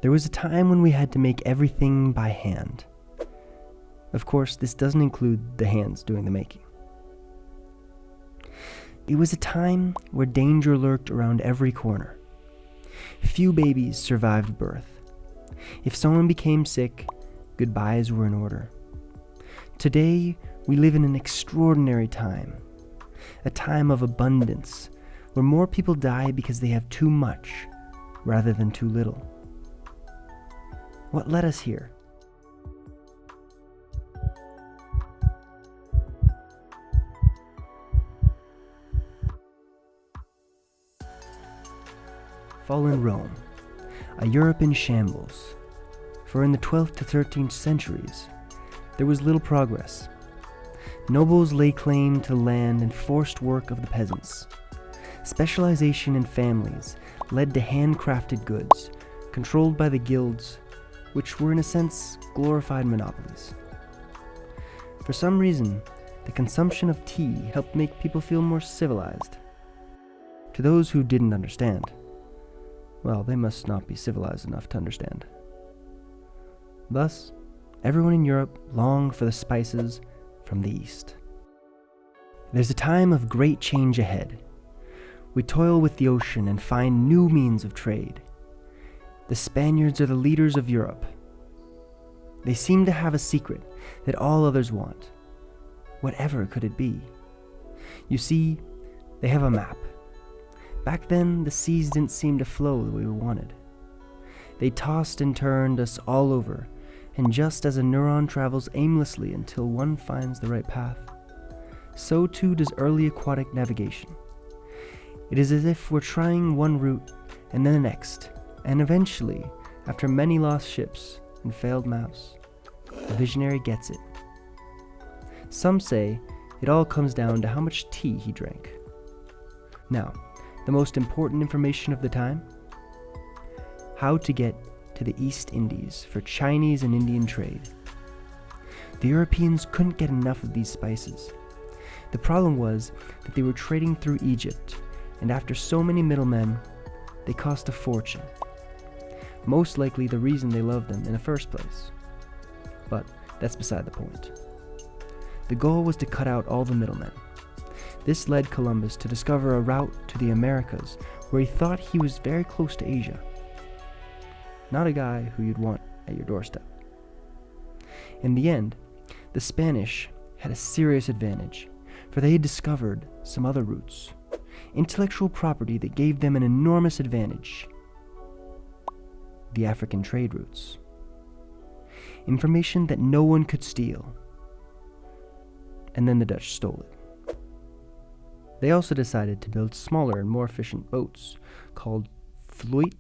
There was a time when we had to make everything by hand. Of course, this doesn't include the hands doing the making. It was a time where danger lurked around every corner. Few babies survived birth. If someone became sick, goodbyes were in order. Today, we live in an extraordinary time, a time of abundance, where more people die because they have too much rather than too little. What led us here? Fallen Rome, a Europe in shambles. For in the 12th to 13th centuries, there was little progress. Nobles lay claim to land and forced work of the peasants. Specialization in families led to handcrafted goods, controlled by the guilds, which were in a sense glorified monopolies. For some reason, the consumption of tea helped make people feel more civilized. To those who didn't understand, well, they must not be civilized enough to understand. Thus, everyone in Europe longed for the spices from the East. There's a time of great change ahead. We toil with the ocean and find new means of trade. The Spaniards are the leaders of Europe. They seem to have a secret that all others want. Whatever could it be? You see, they have a map. Back then, the seas didn't seem to flow the way we wanted. They tossed and turned us all over, and just as a neuron travels aimlessly until one finds the right path, so too does early aquatic navigation. It is as if we're trying one route and then the next, and eventually, after many lost ships and failed maps, the visionary gets it. Some say it all comes down to how much tea he drank. Now, the most important information of the time? How to get to the East Indies for Chinese and Indian trade. The Europeans couldn't get enough of these spices. The problem was that they were trading through Egypt, and after so many middlemen, they cost a fortune. Most likely the reason they loved them in the first place. But that's beside the point. The goal was to cut out all the middlemen. This led Columbus to discover a route to the Americas where he thought he was very close to Asia. Not a guy who you'd want at your doorstep. In the end, the Spanish had a serious advantage, for they had discovered some other routes, intellectual property that gave them an enormous advantage: the African trade routes. Information that no one could steal. And then the Dutch stole it. They also decided to build smaller and more efficient boats called vloot.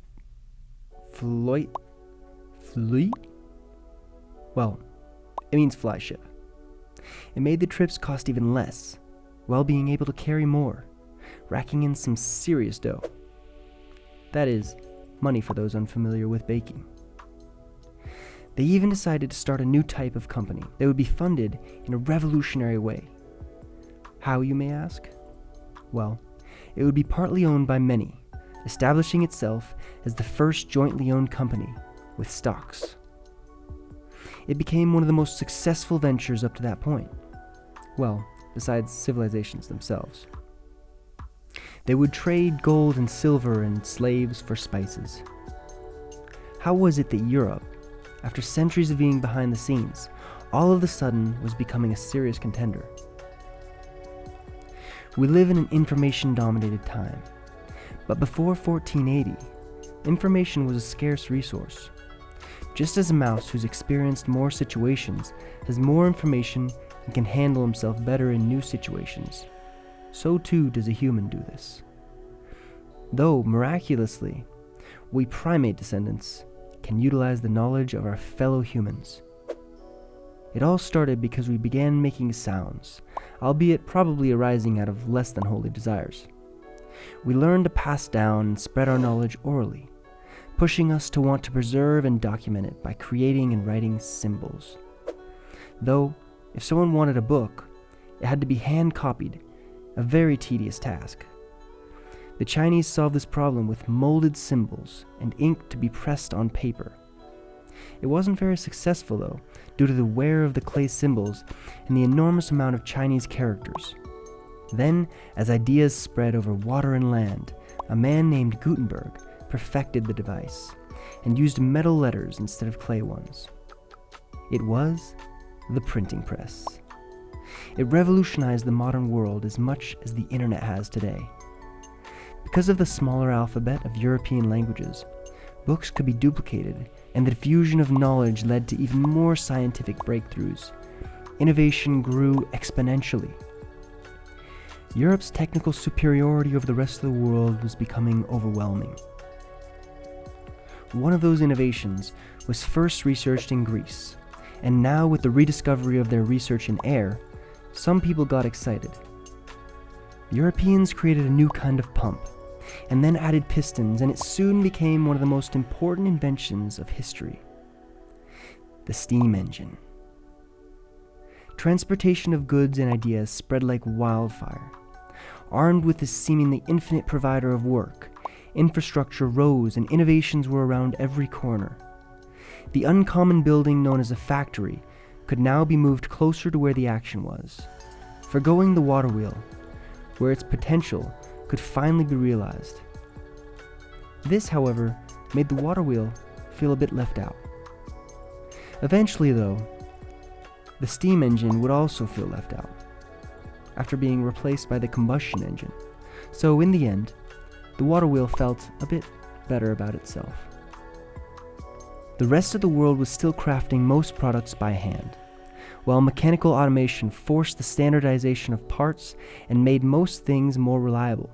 Well, it means fly ship. It made the trips cost even less, while being able to carry more, racking in some serious dough. That is, money for those unfamiliar with baking. They even decided to start a new type of company that would be funded in a revolutionary way. How, you may ask? Well, it would be partly owned by many, establishing itself as the first jointly owned company with stocks. It became one of the most successful ventures up to that point. Well, besides civilizations themselves. They would trade gold and silver and slaves for spices. How was it that Europe, after centuries of being behind the scenes, all of a sudden was becoming a serious contender? We live in an information-dominated time, but before 1480, information was a scarce resource. Just as a mouse who's experienced more situations has more information and can handle himself better in new situations, so too does a human do this. Though, miraculously, we primate descendants can utilize the knowledge of our fellow humans. It all started because we began making sounds, albeit probably arising out of less than holy desires. We learned to pass down and spread our knowledge orally, pushing us to want to preserve and document it by creating and writing symbols. Though, if someone wanted a book, it had to be hand-copied, a very tedious task. The Chinese solved this problem with molded symbols and ink to be pressed on paper. It wasn't very successful though, due to the wear of the clay symbols and the enormous amount of Chinese characters. Then, as ideas spread over water and land, a man named Gutenberg perfected the device and used metal letters instead of clay ones. It was the printing press. It revolutionized the modern world as much as the internet has today. Because of the smaller alphabet of European languages, books could be duplicated, and the diffusion of knowledge led to even more scientific breakthroughs. Innovation grew exponentially. Europe's technical superiority over the rest of the world was becoming overwhelming. One of those innovations was first researched in Greece, and now with the rediscovery of their research in air, some people got excited. The Europeans created a new kind of pump, and then added pistons, and it soon became one of the most important inventions of history. The steam engine. Transportation of goods and ideas spread like wildfire. Armed with this seemingly infinite provider of work, infrastructure rose and innovations were around every corner. The uncommon building known as a factory could now be moved closer to where the action was, forgoing the water wheel, where its potential could finally be realized. This, however, made the water wheel feel a bit left out. Eventually, though, the steam engine would also feel left out, after being replaced by the combustion engine. So in the end, the water wheel felt a bit better about itself. The rest of the world was still crafting most products by hand, while mechanical automation forced the standardization of parts and made most things more reliable,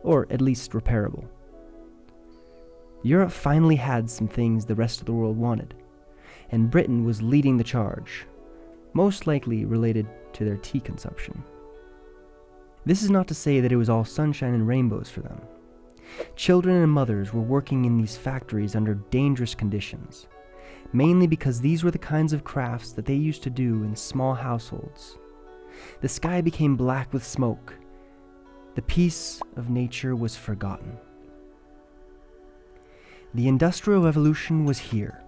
or at least repairable. Europe finally had some things the rest of the world wanted, and Britain was leading the charge, most likely related to their tea consumption. This is not to say that it was all sunshine and rainbows for them. Children and mothers were working in these factories under dangerous conditions, mainly because these were the kinds of crafts that they used to do in small households. The sky became black with smoke. The peace of nature was forgotten. The Industrial Revolution was here,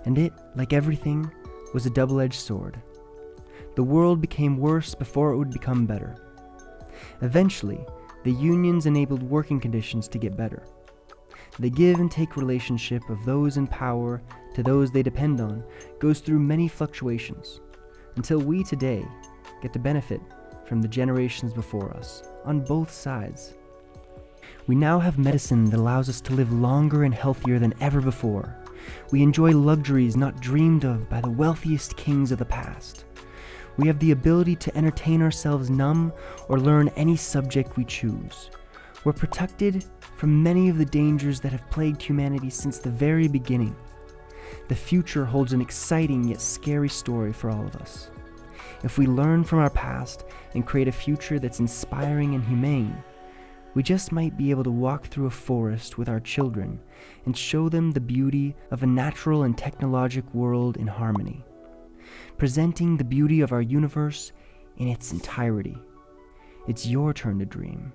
and it, like everything, was a double-edged sword. The world became worse before it would become better. Eventually, the unions enabled working conditions to get better. The give and take relationship of those in power to those they depend on goes through many fluctuations, until we today get to benefit from the generations before us, on both sides. We now have medicine that allows us to live longer and healthier than ever before. We enjoy luxuries not dreamed of by the wealthiest kings of the past. We have the ability to entertain ourselves numb or learn any subject we choose. We're protected from many of the dangers that have plagued humanity since the very beginning. The future holds an exciting yet scary story for all of us. If we learn from our past and create a future that's inspiring and humane, we just might be able to walk through a forest with our children and show them the beauty of a natural and technologic world in harmony, presenting the beauty of our universe in its entirety. It's your turn to dream.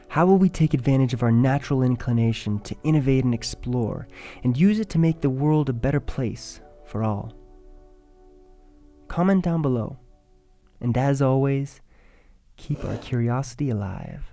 How will we take advantage of our natural inclination to innovate and explore, and use it to make the world a better place for all? Comment down below, and as always, keep our curiosity alive.